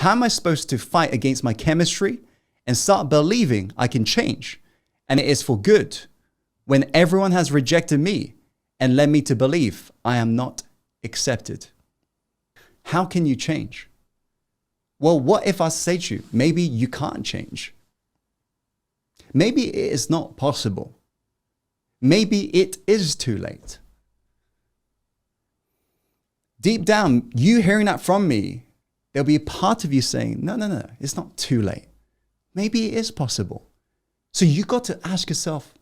How am I supposed to fight against my chemistry and start believing I can change and it is for good when everyone has rejected me and led me to believe I am not accepted? How can you change? Well, what if I say to you, maybe you can't change? Maybe it is not possible. Maybe it is too late. Deep down, you hearing that from me, there'll be a part of you saying, no, it's not too late. Maybe it is possible. So you got to ask yourself,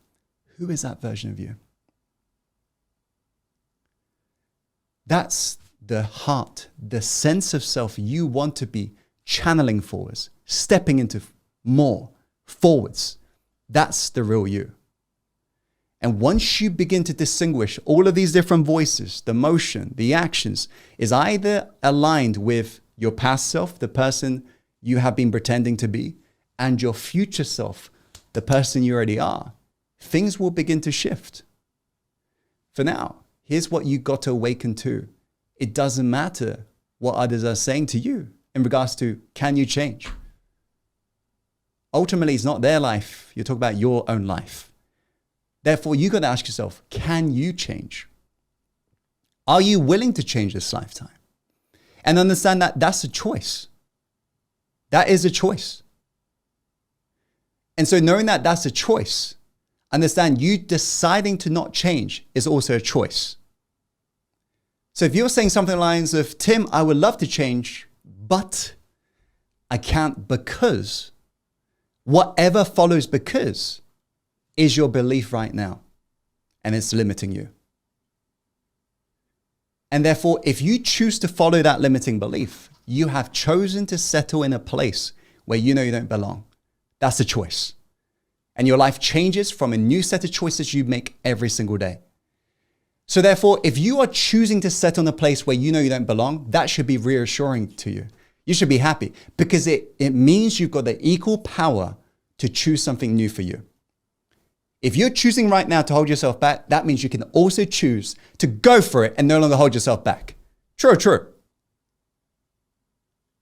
who is that version of you? That's the heart, the sense of self you want to be channeling forwards, stepping into more forwards. That's the real you. And once you begin to distinguish all of these different voices, the motion, the actions is either aligned with your past self, the person you have been pretending to be, and your future self, the person you already are, things will begin to shift. For now, here's what you got to awaken to. It doesn't matter what others are saying to you in regards to, can you change? Ultimately, it's not their life. You're talking about your own life. Therefore, you got to ask yourself, can you change? Are you willing to change this lifetime? And understand that that's a choice. That is a choice. And so knowing that that's a choice, understand you deciding to not change is also a choice. So if you're saying something along the lines of, Tim, I would love to change, but I can't because, whatever follows because is your belief right now, and it's limiting you. And therefore, if you choose to follow that limiting belief, you have chosen to settle in a place where you know you don't belong. That's a choice. And your life changes from a new set of choices you make every single day. So therefore, if you are choosing to settle in a place where you know you don't belong, that should be reassuring to you. You should be happy because it means you've got the equal power to choose something new for you. If you're choosing right now to hold yourself back, that means you can also choose to go for it and no longer hold yourself back. True.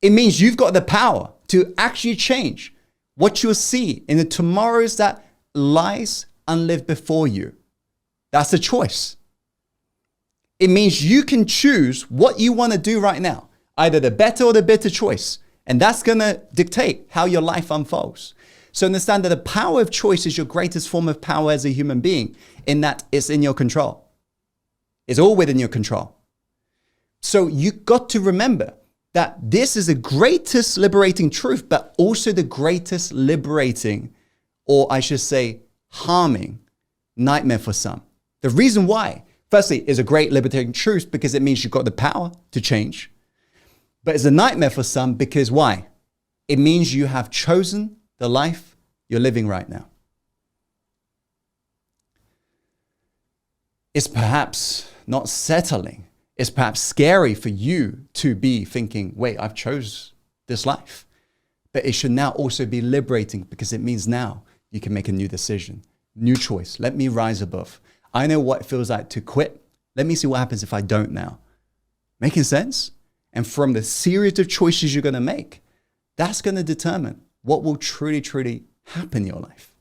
It means you've got the power to actually change what you'll see in the tomorrows that lies unlived before you. That's a choice. It means you can choose what you want to do right now, either the better or the bitter choice. And that's going to dictate how your life unfolds. So understand that the power of choice is your greatest form of power as a human being, in that it's in your control. It's all within your control. So you got to remember that this is the greatest liberating truth, but also the greatest liberating, or I should say, harming nightmare for some. The reason why, firstly, is a great liberating truth because it means you've got the power to change. But it's a nightmare for some because why? It means you have chosen the life you're living right now. It's perhaps not settling. It's perhaps scary for you to be thinking, wait, I've chose this life. But it should now also be liberating because it means now you can make a new decision, new choice. Let me rise above. I know what it feels like to quit. Let me see what happens if I don't now. Making sense? And from the series of choices you're going to make, that's going to determine what will truly, truly happen in your life.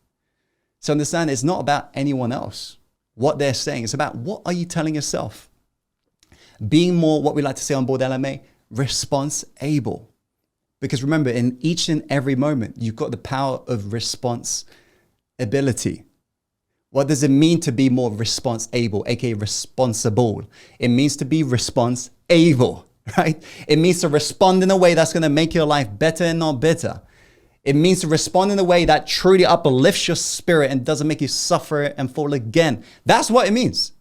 So understand, it's not about anyone else, what they're saying. It's about what are you telling yourself? Being more, what we like to say on board LMA, response-able. Because remember, in each and every moment, you've got the power of responsibility. What does it mean to be more response-able, aka responsible? It means to be response-able, right? It means to respond in a way that's going to make your life better and not bitter. It means to respond in a way that truly uplifts your spirit and doesn't make you suffer and fall again. That's what it means.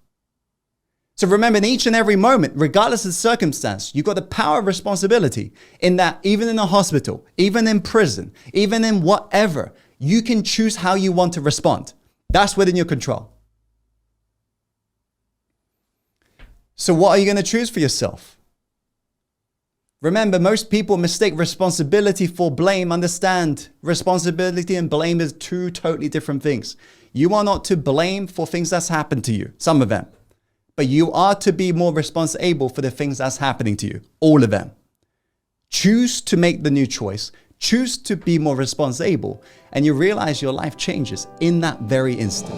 So remember, in each and every moment, regardless of the circumstance, you've got the power of responsibility in that even in a hospital, even in prison, even in whatever, you can choose how you want to respond. That's within your control. So what are you going to choose for yourself? Remember, most people mistake responsibility for blame. Understand, responsibility and blame is two totally different things. You are not to blame for things that's happened to you, some of them. But you are to be more responsible for the things that's happening to you, all of them. Choose to make the new choice. Choose to be more responsible. And you realize your life changes in that very instant.